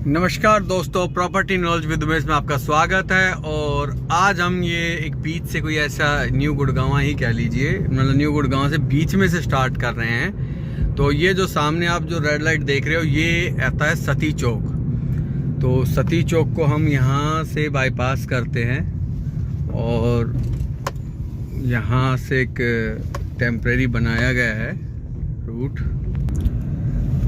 नमस्कार दोस्तों, property knowledge with Umesh में आपका स्वागत है। और आज हम ये एक बीच से कोई ऐसा न्यू गुड़गांव ही कह लीजिए, मतलब न्यू गुड़गांव से बीच में से स्टार्ट कर रहे हैं। तो ये जो सामने आप जो रेड लाइट देख रहे हो ये आता है सती चौक। तो सती चौक को हम यहाँ से बाईपास करते हैं और यहाँ से एक टेम्परेरी बनाया गया है रूट।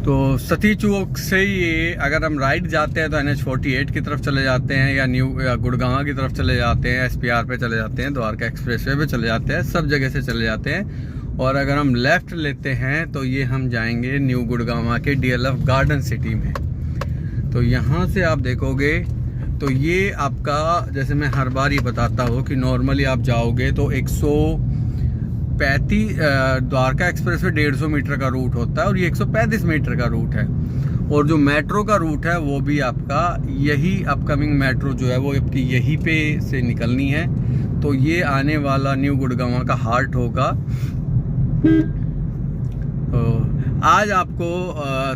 तो सती चौक से ये अगर हम राइट जाते हैं तो NH48 की तरफ चले जाते हैं या गुड़गांव की तरफ चले जाते हैं, SPR पे चले जाते हैं, द्वारका एक्सप्रेसवे पे चले जाते हैं, सब जगह से चले जाते हैं। और अगर हम लेफ़्ट लेते हैं तो ये हम जाएंगे न्यू गुड़गांव के DLF गार्डन सिटी में। तो यहाँ से आप देखोगे तो ये आपका, जैसे मैं हर बार ये बताता हूँ कि नॉर्मली आप जाओगे तो 135 द्वारका एक्सप्रेस में 150 मीटर का रूट होता है और ये 135 मीटर का रूट है। और जो मेट्रो का रूट है वो भी आपका यही अपकमिंग मेट्रो जो है वो आपकी यहीं पे से निकलनी है। तो ये आने वाला न्यू गुड़गांव का हार्ट होगा। तो आज आपको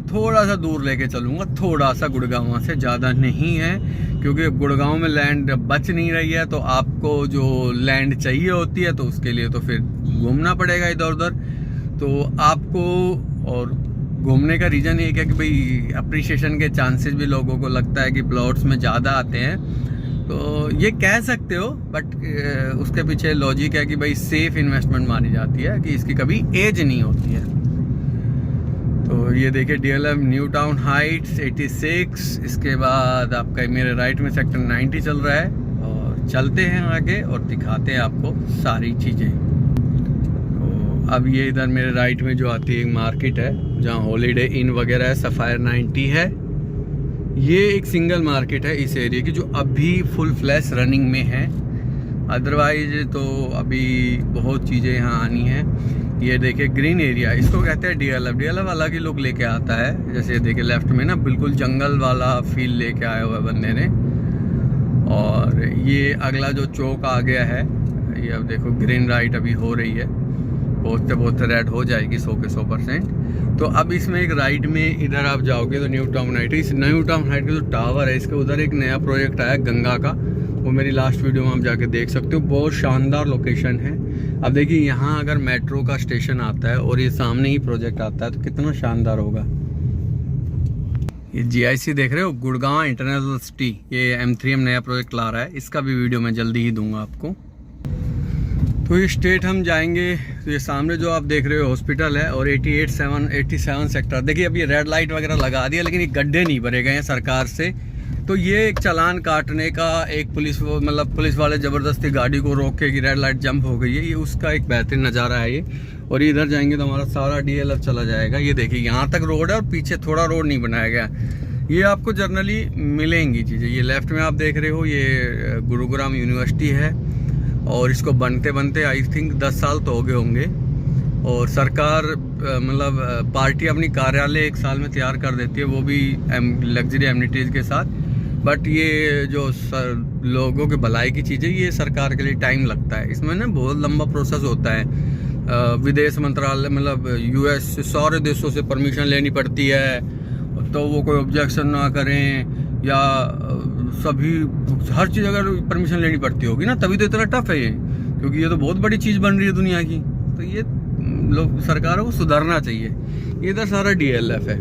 थोड़ा सा दूर लेके चलूँगा, थोड़ा सा गुड़गांव से, ज़्यादा नहीं है, क्योंकि गुड़गांव में लैंड बच नहीं रही है। तो आपको जो लैंड चाहिए होती है तो उसके लिए तो फिर घूमना पड़ेगा इधर उधर। तो आपको, और घूमने का रीज़न एक है कि भाई अप्रिशिएशन के चांसेस भी लोगों को लगता है कि प्लॉट्स में ज़्यादा आते हैं, तो ये कह सकते हो। बट उसके पीछे लॉजिक है कि भाई सेफ इन्वेस्टमेंट मानी जाती है, कि इसकी कभी एज नहीं होती है। तो ये देखिए DLF न्यू टाउन हाइट्स 86। इसके बाद आपका मेरे राइट में सेक्टर 90 चल रहा है। और चलते हैं आगे और दिखाते हैं आपको सारी चीज़ें। तो अब ये इधर मेरे राइट में जो आती है एक मार्केट है जहाँ हॉलीडे इन वगैरह है, सफ़ायर 90 है। ये एक सिंगल मार्केट है इस एरिया की जो अभी फुल फ्लैश रनिंग में है। अदरवाइज तो अभी बहुत चीज़ें यहाँ आनी हैं। ये देखिए ग्रीन एरिया, इसको कहते हैं DLF अलग ही लुक लेके आता है। जैसे ये देखिए लेफ्ट में ना बिल्कुल जंगल वाला फील लेके आया हुआ है बंदे ने। और ये अगला जो चौक आ गया है, ये अब देखो ग्रीन लाइट अभी हो रही है, बहुत रेड हो जाएगी 100 के 100%। तो अब इसमें एक राइट में इधर आप जाओगे तो न्यू टाउन हाइट, इस न्यू टाउन हाइट का जो टावर है इसके उधर एक नया प्रोजेक्ट आया गंगा का, वो मेरी लास्ट वीडियो में आप जाके देख सकते हो। बहुत शानदार लोकेशन है। अब देखिए यहाँ अगर मेट्रो का स्टेशन आता है और ये सामने ही प्रोजेक्ट आता है तो कितना शानदार होगा। ये GIC देख रहे हो, गुड़गांव इंटरनेशनल सिटी, ये M3M नया प्रोजेक्ट ला रहा है, इसका भी वीडियो मैं जल्दी ही दूंगा आपको। तो ये स्टेट हम जाएंगे तो ये सामने जो आप देख रहे हो हॉस्पिटल है और 87 सेक्टर। देखिए अब ये रेड लाइट वगैरह लगा दिया लेकिन ये गड्ढे नहीं भरे गए हैं सरकार से। तो ये एक चालान काटने का एक पुलिस वाले ज़बरदस्ती गाड़ी को रोक के कि रेड लाइट जंप हो गई है, ये उसका एक बेहतरीन नज़ारा है ये। और इधर जाएंगे तो हमारा सारा DLF चला जाएगा। ये देखिए यहाँ तक रोड है और पीछे थोड़ा रोड नहीं बनाया गया। ये आपको जर्नली मिलेंगी चीज़ें। ये लेफ्ट में आप देख रहे हो ये गुरुग्राम यूनिवर्सिटी है और इसको बनते बनते आई थिंक 10 साल तो हो गए होंगे। और सरकार पार्टी अपनी कार्यालय 1 साल में तैयार कर देती है, वो भी लग्जरी एमिनिटीज़ के साथ। बट ये जो लोगों के भलाई की चीज़ें, ये सरकार के लिए टाइम लगता है। इसमें ना बहुत लंबा प्रोसेस होता है। विदेश मंत्रालय US सारे देशों से परमिशन लेनी पड़ती है, तो वो कोई ऑब्जेक्शन ना करें या सभी हर चीज़ अगर परमिशन लेनी पड़ती होगी ना, तभी तो इतना टफ है ये, क्योंकि ये तो बहुत बड़ी चीज़ बन रही है दुनिया की। तो ये लोग, सरकारों को सुधरना चाहिए। ये इधर सारा DLF है।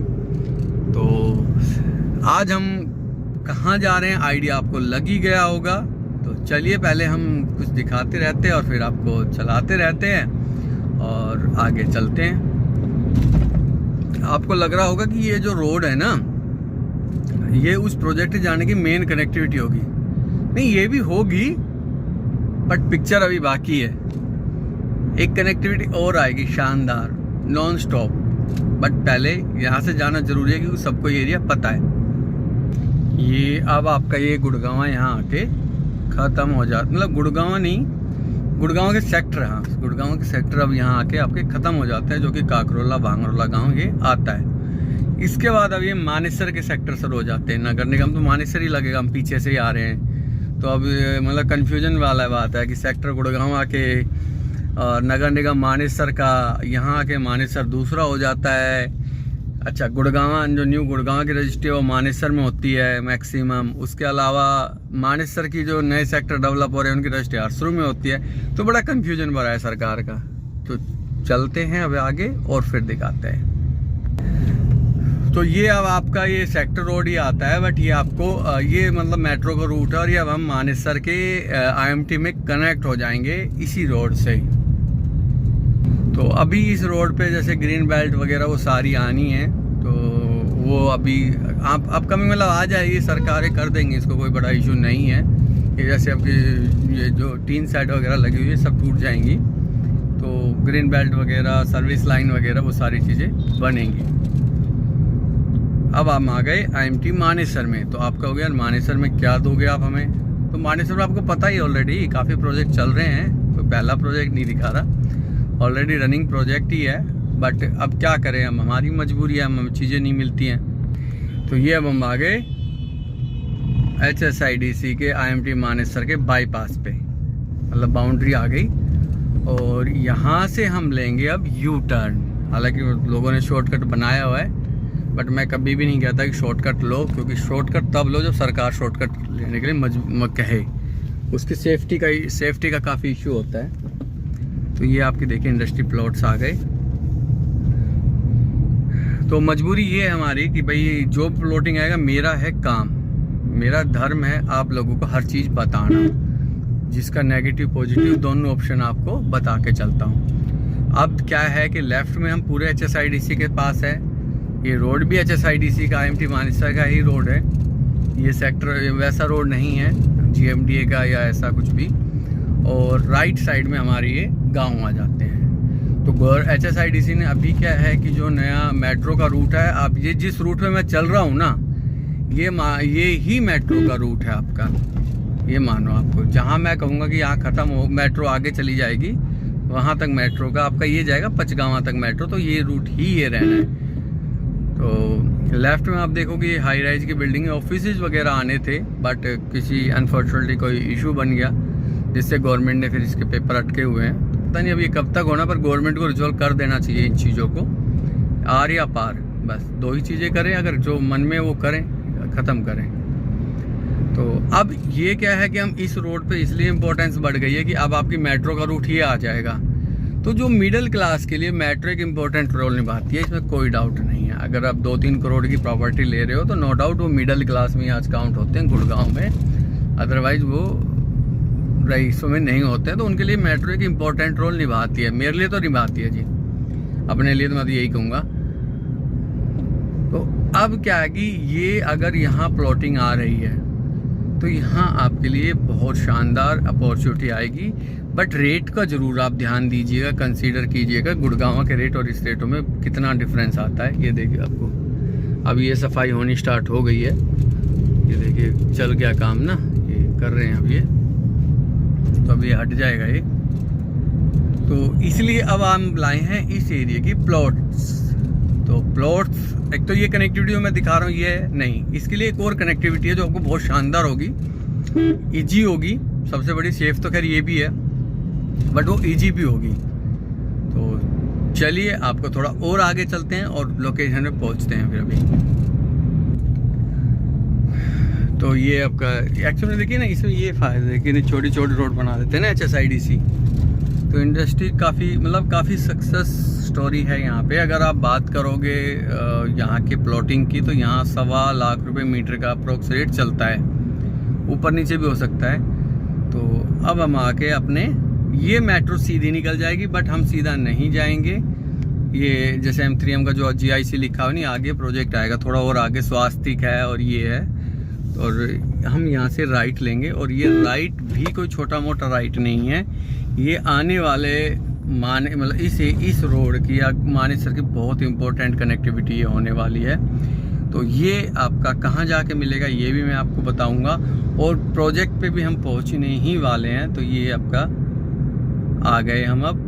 तो आज हम कहाँ जा रहे हैं आइडिया आपको लग ही गया होगा। तो चलिए पहले हम कुछ दिखाते रहते हैं और फिर आपको चलाते रहते हैं और आगे चलते हैं। आपको लग रहा होगा कि ये जो रोड है ना, ये उस प्रोजेक्ट जाने की मेन कनेक्टिविटी होगी। नहीं, ये भी होगी बट पिक्चर अभी बाकी है। एक कनेक्टिविटी और आएगी शानदार, नॉन स्टॉप। बट पहले यहाँ से जाना जरूरी है क्योंकि सबको ये एरिया पता है। ये अब आपका ये गुड़गांव यहाँ आके ख़त्म हो जाता, मतलब गुड़गांव नहीं, गुड़गांव के सेक्टर, हाँ गुड़गांव के सेक्टर अब यहाँ आके आपके ख़त्म हो जाते हैं, जो कि काकरोला भांगरोला गांव ये आता है। इसके बाद अब ये मानेसर के सेक्टर शुरू हो जाते हैं। नगर निगम तो मानेसर ही लगेगा, हम पीछे से ही आ रहे हैं। तो अब कन्फ्यूजन वाला बात है कि सेक्टर गुड़गांव आके और नगर निगम मानेसर का यहाँ आके मानेसर दूसरा हो जाता है। अच्छा, गुड़गांव जो न्यू गुड़गांव की रजिस्ट्री है वो मानेसर में होती है मैक्सिमम। उसके अलावा मानेसर की जो नए सेक्टर डेवलप हो रहे हैं उनकी रजिस्ट्री हरसरू में होती है। तो बड़ा कंफ्यूजन भरा है सरकार का। तो चलते हैं अब आगे और फिर दिखाते हैं। तो ये अब आपका ये सेक्टर रोड ही आता है, बट ये आपको ये मतलब मेट्रो का रूट है और ये अब हम मानेसर के IMT में कनेक्ट हो जाएंगे इसी रोड से। तो अभी इस रोड पे जैसे ग्रीन बेल्ट वगैरह वो सारी आनी है, तो वो अभी आप अपकमिंग मतलब आ जाएगी, सरकारें कर देंगी, इसको कोई बड़ा इशू नहीं है। ये जैसे आपकी ये जो टीन सेट वगैरह लगी हुई है सब टूट जाएंगी, तो ग्रीन बेल्ट वगैरह सर्विस लाइन वगैरह वो सारी चीज़ें बनेंगी। अब हम आ गए IMT मानेसर में। तो आपका हो गया मानेसर में क्या दोगे आप हमें? तो मानेसर में आपको पता ही ऑलरेडी काफ़ी प्रोजेक्ट चल रहे हैं, कोई पहला प्रोजेक्ट नहीं दिखा रहा, ऑलरेडी रनिंग प्रोजेक्ट ही है। बट अब क्या करें, हम हमारी मजबूरी है, हम चीज़ें नहीं मिलती हैं। तो ये अब हम आ गए HSIDC के IMT मानेसर के बाईपास पे, मतलब बाउंड्री आ गई। और यहाँ से हम लेंगे अब यू टर्न। हालांकि लोगों ने शॉर्टकट बनाया हुआ है, बट मैं कभी भी नहीं कहता कि शॉर्टकट लो, क्योंकि शॉर्टकट तब लो जब सरकार शॉर्टकट लेने के लिए कहे। उसकी सेफ्टी का काफ़ी इशू होता है। तो ये आपके देखिए इंडस्ट्री प्लॉट्स आ गए। तो मजबूरी ये है हमारी कि भाई जो प्लॉटिंग आएगा, मेरा है काम, मेरा धर्म है आप लोगों को हर चीज़ बताना, जिसका नेगेटिव पॉजिटिव दोनों ऑप्शन आपको बता के चलता हूँ। अब क्या है कि लेफ्ट में हम पूरे HSIDC के पास है, ये रोड भी HSIDC का IMT मानेसर का ही रोड है। ये सेक्टर वैसा रोड नहीं है GMDA का या ऐसा कुछ भी। और राइट साइड में हमारे ये गांव आ जाते हैं। तो HSIDC ने अभी क्या है कि जो नया मेट्रो का रूट है, आप ये जिस रूट में मैं चल रहा हूँ ना, ये ही मेट्रो का रूट है आपका। ये मानो आपको जहाँ मैं कहूँगा कि यहाँ ख़त्म हो, मेट्रो आगे चली जाएगी, वहाँ तक मेट्रो का आपका ये जाएगा पचगांवा तक मेट्रो। तो ये रूट ही ये रहना है। तो लेफ्ट में आप देखोगे ये हाई राइज की बिल्डिंग, ऑफिस वगैरह आने थे, बट किसी अनफॉर्चुनेटली कोई इशू बन गया, जिससे गवर्नमेंट ने फिर इसके पेपर अटके हुए हैं। पता नहीं अब ये कब तक होना, पर गवर्नमेंट को रिजॉल्व कर देना चाहिए इन चीज़ों को, आर या पार, बस दो ही चीज़ें करें, अगर जो मन में वो करें, ख़त्म करें। तो अब ये क्या है कि हम इस रोड पे इसलिए इम्पोर्टेंस बढ़ गई है कि अब आपकी मेट्रो का रूट ही आ जाएगा। तो जो मिडिल क्लास के लिए मेट्रो एक इम्पोर्टेंट रोल निभाती है, इसमें कोई डाउट नहीं है। अगर आप 2-3 करोड़ की प्रॉपर्टी ले रहे हो तो नो डाउट वो मिडिल क्लास में आज काउंट होते हैं गुड़गांव में, अदरवाइज वो रईसों में नहीं होते हैं। तो उनके लिए मेट्रो एक इम्पोर्टेंट रोल निभाती है, मेरे लिए तो निभाती है जी, अपने लिए तो मैं तो यही कहूँगा। तो अब क्या है कि ये अगर यहाँ प्लॉटिंग आ रही है तो यहाँ आपके लिए बहुत शानदार अपॉर्चुनिटी आएगी, बट रेट का ज़रूर आप ध्यान दीजिएगा, कंसीडर कीजिएगा गुड़गांव के रेट और इस रेटों में कितना डिफरेंस आता है। ये देखिए आपको अब ये सफाई होनी स्टार्ट हो गई है, ये देखिए चल गया काम ना, ये कर रहे हैं अब ये, तो अब ये हट जाएगा ये। तो इसलिए अब हम लाए हैं इस एरिया की प्लॉट्स। तो प्लॉट्स एक तो ये कनेक्टिविटी मैं दिखा रहा हूँ, ये नहीं, इसके लिए एक और कनेक्टिविटी है जो आपको बहुत शानदार होगी, ईजी होगी। सबसे बड़ी सेफ तो खैर ये भी है, बट वो ईजी भी होगी। तो चलिए आपको थोड़ा और आगे चलते हैं और लोकेशन में पहुंचते हैं फिर अभी। तो ये आपका एक्चुअली देखिए ना, इसमें ये फ़ायदा है कि छोटी छोटी रोड बना देते हैं ना HSIDC। तो इंडस्ट्री काफ़ी सक्सेस स्टोरी है यहाँ पे। अगर आप बात करोगे यहाँ के प्लॉटिंग की, तो यहाँ 1.25 लाख रुपए मीटर का अप्रोक्स रेट चलता है, ऊपर नीचे भी हो सकता है। तो अब हम आके अपने ये मेट्रो सीधी निकल जाएगी, बट हम सीधा नहीं जाएंगे। ये जैसे M3M का जो GIC लिखा हुआ नहीं, आगे प्रोजेक्ट आएगा थोड़ा और आगे, स्वास्तिक है और ये है, और हम यहाँ से राइट लेंगे। और ये राइट भी कोई छोटा मोटा राइट नहीं है, ये आने वाले इस रोड की या मानेसर की बहुत इंपॉर्टेंट कनेक्टिविटी होने वाली है। तो ये आपका कहाँ जाके मिलेगा ये भी मैं आपको बताऊंगा, और प्रोजेक्ट पे भी हम पहुँचने ही वाले हैं। तो ये आपका आ गए हम अब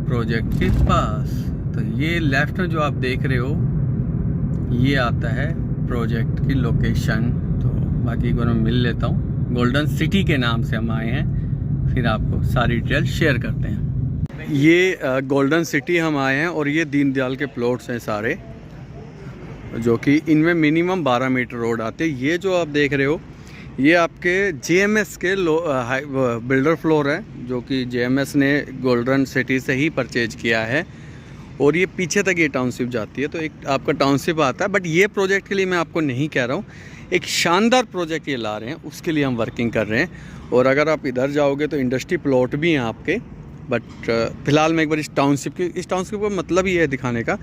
प्रोजेक्ट के पास। तो ये लेफ्ट में जो आप देख रहे हो ये आता है प्रोजेक्ट की लोकेशन। तो बाकी को मैं मिल लेता हूँ, गोल्डन सिटी के नाम से हम आए हैं, फिर आपको सारी डिटेल शेयर करते हैं। ये गोल्डन सिटी हम आए हैं और ये दीनदयाल के प्लॉट्स हैं सारे। जो कि इनमें मिनिमम 12 मीटर रोड आते हैं। ये जो आप देख रहे हो ये आपके जेएमएस के बिल्डर फ्लोर है, जो कि जेएमएस ने गोल्डन सिटी से ही परचेज किया है और ये पीछे तक ये टाउनशिप जाती है, तो एक आपका टाउनशिप आता है। बट ये प्रोजेक्ट के लिए मैं आपको नहीं कह रहा हूँ, एक शानदार प्रोजेक्ट ये ला रहे हैं, उसके लिए हम वर्किंग कर रहे हैं। और अगर आप इधर जाओगे तो इंडस्ट्री प्लॉट भी हैं आपके। बट फिलहाल मैं एक बार इस टाउनशिप का मतलब ये है दिखाने का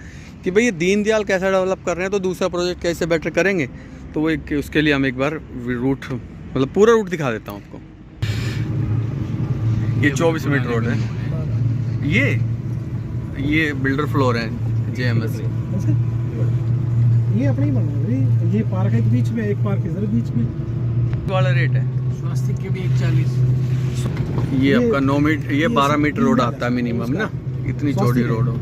कि भाई ये दीनदयाल कैसा डेवलप कर रहे हैं, तो दूसरा प्रोजेक्ट कैसे बेटर करेंगे। तो वो उसके लिए हम एक बार रूट मतलब पूरा रूट दिखा देता हूँ आपको। ये 24 मीटर रोड है, ये बिल्डर फ्लोर है जेएमएस। ये अपने ही बना है, ये पार्क है बीच में, एक पार्क इधर बीच में वाला रेट है। स्वास्तिक के भी 140। ये आपका 9 मीटर, ये 12 मीटर रोड आता है मिनिमम ना, इतनी चौड़ी रोड हो।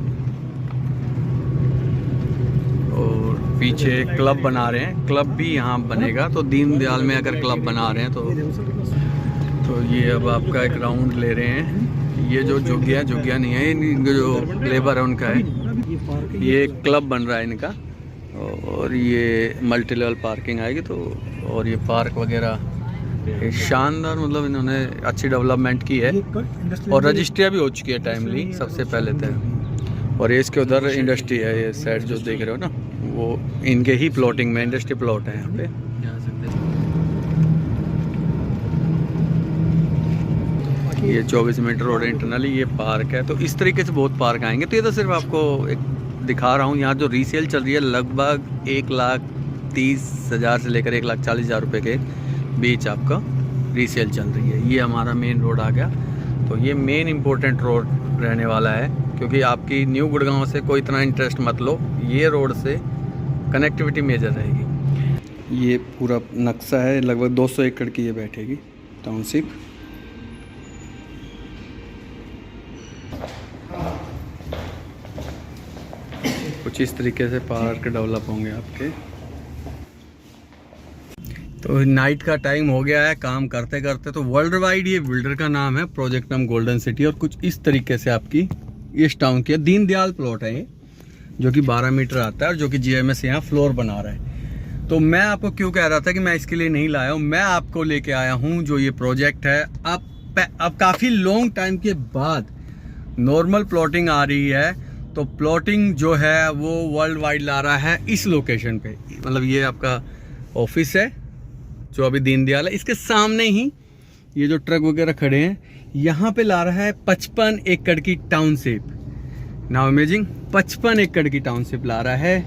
और पीछे क्लब बना रहे हैं, क्लब भी यहाँ बनेगा। तो दीनदयाल में अगर क्लब बना रहे हैं तो ये अब आपका एक राउंड ले रहे हैं। ये जो जोगिया नहीं है, इनका जो लेबर है उनका है। ये क्लब बन रहा है इनका, और ये मल्टी लेवल पार्किंग आएगी। तो और ये पार्क वगैरह शानदार, मतलब इन्होंने अच्छी डेवलपमेंट की है। और रजिस्ट्रियाँ भी हो चुकी है टाइमली, सबसे पहले तो। और ये इसके उधर इंडस्ट्री है, ये साइड जो देख रहे हो ना, वो इनके ही प्लॉटिंग में इंडस्ट्री प्लॉट है यहाँ पे। ये 24 मीटर रोड इंटरनली ये पार्क है। तो इस तरीके से बहुत पार्क आएंगे। तो ये तो सिर्फ आपको एक दिखा रहा हूँ। यहाँ जो रीसेल चल रही है लगभग 1,30,000 से लेकर 1,40,000 रुपये के बीच आपका रीसेल चल रही है। ये हमारा मेन रोड आ गया। तो ये मेन इम्पोर्टेंट रोड रहने वाला है, क्योंकि आपकी न्यू गुड़गांव से कोई इतना इंटरेस्ट मत लो, ये रोड से कनेक्टिविटी मेजर रहेगी। ये पूरा नक्शा है, लगभग 200 एकड़ की ये बैठेगी टाउनशिप। कुछ इस तरीके से पार्क डेवलप होंगे आपके। तो नाइट का टाइम हो गया है, काम करते करते। तो वर्ल्ड वाइड ये बिल्डर का नाम है, प्रोजेक्ट नाम गोल्डन सिटी। और कुछ इस तरीके से आपकी इस टाउन की दीनदयाल प्लॉट है ये, जो कि 12 मीटर आता है और जो कि जीएमएस यहाँ फ्लोर बना रहा है। तो मैं आपको क्यों कह रहा था कि मैं इसके लिए नहीं लाया हूँ, मैं आपको लेके आया हूँ जो ये प्रोजेक्ट है। अब काफ़ी लॉन्ग टाइम के बाद नॉर्मल प्लॉटिंग आ रही है। तो प्लॉटिंग जो है वो वर्ल्ड वाइड ला रहा है इस लोकेशन पे। मतलब ये आपका ऑफिस है जो अभी दीनदयाल है, इसके सामने ही ये जो ट्रक वगैरह खड़े हैं, यहाँ पे ला रहा है 55 एकड़ की टाउनशिप। नाउ इमेजिंग 55 एकड़ की टाउनशिप ला रहा है।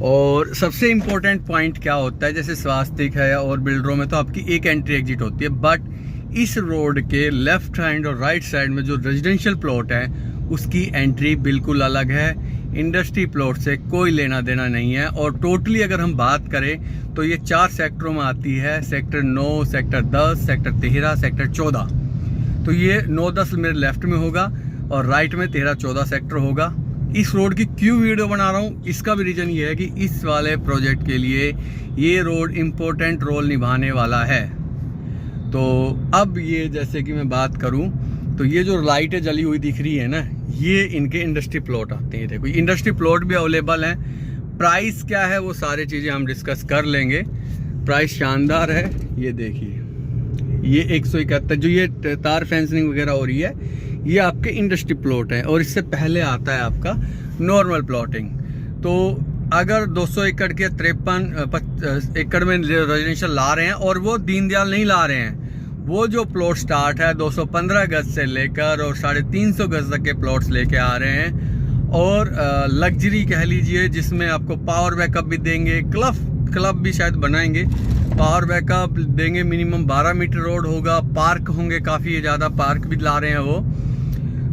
और सबसे इम्पोर्टेंट पॉइंट क्या होता है, जैसे स्वास्तिक है और बिल्डरों में तो आपकी एक एंट्री एग्जिट होती है, बट इस रोड के लेफ्ट हैंड और राइट साइड में जो रेजिडेंशियल प्लॉट है उसकी एंट्री बिल्कुल अलग है। इंडस्ट्री प्लॉट से कोई लेना देना नहीं है। और टोटली अगर हम बात करें तो ये 4 सेक्टरों में आती है, सेक्टर 9, सेक्टर 10, सेक्टर 13, सेक्टर 14। तो ये 9-10 मेरे लेफ्ट में होगा और राइट में 13-14 सेक्टर होगा। इस रोड की क्यों वीडियो बना रहा हूँ, इसका भी रीज़न ये है कि इस वाले प्रोजेक्ट के लिए ये रोड इम्पोर्टेंट रोल निभाने वाला है। तो अब ये जैसे कि मैं बात करूँ तो ये जो लाइटें जली हुई दिख रही है ना, ये इनके इंडस्ट्री प्लॉट आते हैं। देखो इंडस्ट्री प्लॉट भी अवेलेबल है। प्राइस क्या है वो सारी चीज़ें हम डिस्कस कर लेंगे। प्राइस शानदार है। ये देखिए, ये 171 जो ये तार फेंसिंग वगैरह हो रही है, ये आपके इंडस्ट्री प्लॉट है। और इससे पहले आता है आपका नॉर्मल प्लॉटिंग। तो अगर 200 एकड़ के 53 एकड़ में रेजिडेंशियल ला रहे हैं, और वो दीनदयाल नहीं ला रहे हैं, वो जो प्लॉट स्टार्ट है 215 गज से लेकर और 350 गज तक के प्लॉट्स लेके आ रहे हैं। और लग्जरी कह लीजिए, जिसमें आपको पावर बैकअप भी देंगे, क्लब भी शायद बनाएंगे, पावर बैकअप देंगे। मिनिमम 12 मीटर रोड होगा, पार्क होंगे, काफ़ी ज़्यादा पार्क भी ला रहे हैं वो।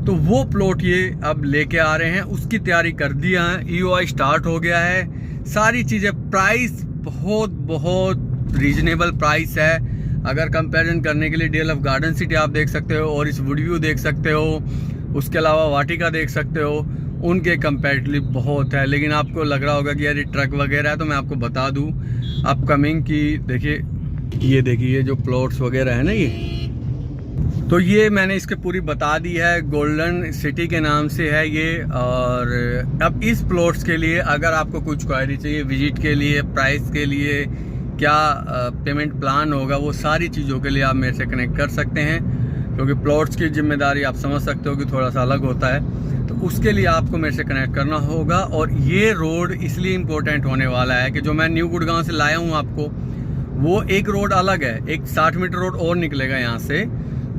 तो वो प्लॉट ये अब लेके आ रहे हैं, उसकी तैयारी कर दिया है। EOI स्टार्ट हो गया है। सारी चीज़ें, प्राइस बहुत रीजनेबल प्राइस है। अगर कंपैरिजन करने के लिए DLF गार्डन सिटी आप देख सकते हो, और इस वुडव्यू देख सकते हो, उसके अलावा वाटिका देख सकते हो, उनके कंपैरेटिवली बहुत है। लेकिन आपको लग रहा होगा कि यार ये ट्रक वगैरह है, तो मैं आपको बता दूं अपकमिंग की। देखिए ये देखिए, ये जो प्लॉट्स वगैरह है ना, ये तो ये मैंने इसके पूरी बता दी है, गोल्डन सिटी के नाम से है ये। और अब इस प्लॉट्स के लिए अगर आपको कुछ क्वायरी चाहिए, विजिट के लिए, प्राइस के लिए, क्या पेमेंट प्लान होगा, वो सारी चीज़ों के लिए आप मेरे से कनेक्ट कर सकते हैं, क्योंकि प्लॉट्स की जिम्मेदारी आप समझ सकते हो कि थोड़ा सा अलग होता है। तो उसके लिए आपको मेरे से कनेक्ट करना होगा। और ये रोड इसलिए इम्पोर्टेंट होने वाला है कि जो मैं न्यू गुड़गांव से लाया हूँ आपको, वो एक रोड अलग है, एक 60 मीटर रोड और निकलेगा यहाँ से,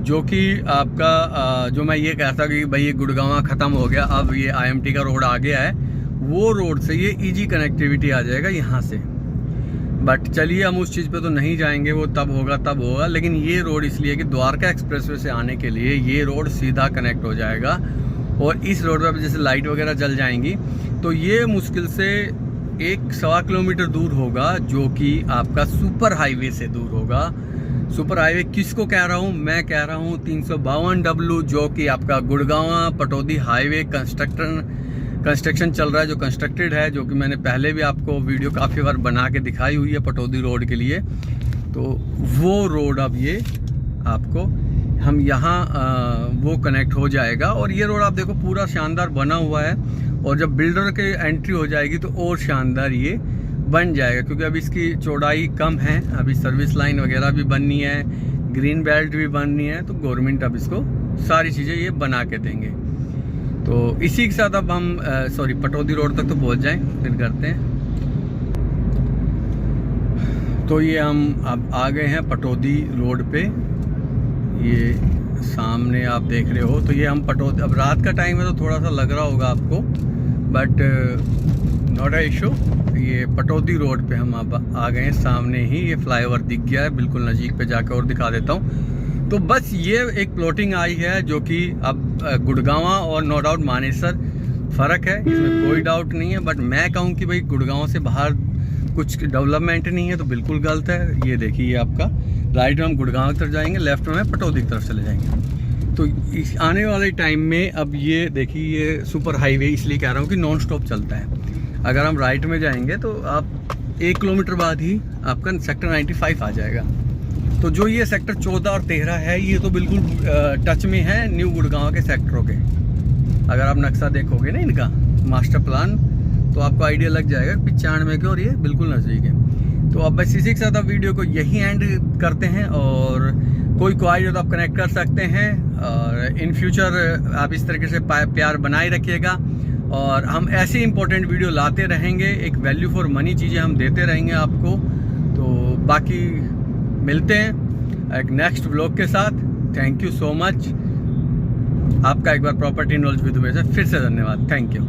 जो कि आपका जो मैं ये कहता कि भाई ये गुड़गांव ख़त्म हो गया, अब ये IMT का रोड आ गया है, वो रोड से ये ईजी कनेक्टिविटी आ जाएगा यहाँ से। बट चलिए हम उस चीज़ पे तो नहीं जाएंगे, वो तब होगा। लेकिन ये रोड इसलिए कि द्वारका एक्सप्रेसवे से आने के लिए ये रोड सीधा कनेक्ट हो जाएगा। और इस रोड पर जैसे लाइट वगैरह जल जाएंगी तो ये मुश्किल से 1-1.25 किलोमीटर दूर होगा, जो कि आपका सुपर हाईवे से दूर होगा। सुपर हाईवे किसको कह रहा हूँ? मैं कह रहा हूँ 352W, जो कि आपका गुड़गांव पटौदी हाईवे कंस्ट्रक्शन चल रहा है, जो कंस्ट्रक्टेड है, जो कि मैंने पहले भी आपको वीडियो काफ़ी बार बना के दिखाई हुई है पटौदी रोड के लिए। तो वो रोड अब ये आपको हम यहाँ वो कनेक्ट हो जाएगा। और ये रोड आप देखो पूरा शानदार बना हुआ है, और जब बिल्डर के एंट्री हो जाएगी तो और शानदार ये बन जाएगा, क्योंकि अभी इसकी चौड़ाई कम है, अभी सर्विस लाइन वगैरह भी बननी है, ग्रीन बेल्ट भी बननी है, तो गवर्नमेंट अब इसको सारी चीज़ें ये बना के देंगे। तो इसी के साथ अब हम पटौदी रोड तक तो पहुंच जाएं, फिर करते हैं। तो ये हम अब आ गए हैं पटौदी रोड पे, ये सामने आप देख रहे हो। तो ये हम पटौदी, अब रात का टाइम है तो थोड़ा सा लग रहा होगा आपको, बट नॉट अ इशू। ये पटौदी रोड पे हम अब आ गए हैं, सामने ही ये फ्लाईओवर दिख गया है, बिल्कुल नज़दीक पे जाकर और दिखा देता हूँ। तो बस ये एक प्लॉटिंग आई है, जो कि अब गुड़गांव और नो डाउट मानेसर फ़र्क है, इसमें कोई डाउट नहीं है। बट मैं कहूँ कि भाई गुड़गांव से बाहर कुछ डेवलपमेंट नहीं है तो बिल्कुल गलत है। ये देखिए आपका राइट में हम गुड़गांव की तरफ जाएंगे, लेफ्ट में पटौदी की तरफ चले जाएंगे। तो इस आने वाले टाइम में अब ये देखिए, ये सुपर हाईवे इसलिए कह रहा हूँ कि नॉन स्टॉप चलता है। अगर हम राइट में जाएंगे तो आप 1 किलोमीटर बाद ही आपका सेक्टर 95 आ जाएगा। तो जो ये सेक्टर 14 और 13 है, ये तो बिल्कुल टच में है न्यू गुड़गांव के सेक्टरों के। अगर आप नक्शा देखोगे ना इनका मास्टर प्लान, तो आपको आइडिया लग जाएगा 95 के, और ये बिल्कुल नज़दीक है। तो अब बस इसी के साथ आप वीडियो को यही एंड करते हैं, और कोई क्वारी हो तो आप कनेक्ट कर सकते हैं। और इन फ्यूचर आप इस तरीके से प्यार बनाए रखिएगा, और हम ऐसे इंपॉर्टेंट वीडियो लाते रहेंगे, एक वैल्यू फॉर मनी चीज़ें हम देते रहेंगे आपको। तो बाकी मिलते हैं एक नेक्स्ट व्लॉग के साथ। Thank you so much. आपका एक बार प्रॉपर्टी नॉलेज विद में से फिर से धन्यवाद। Thank you.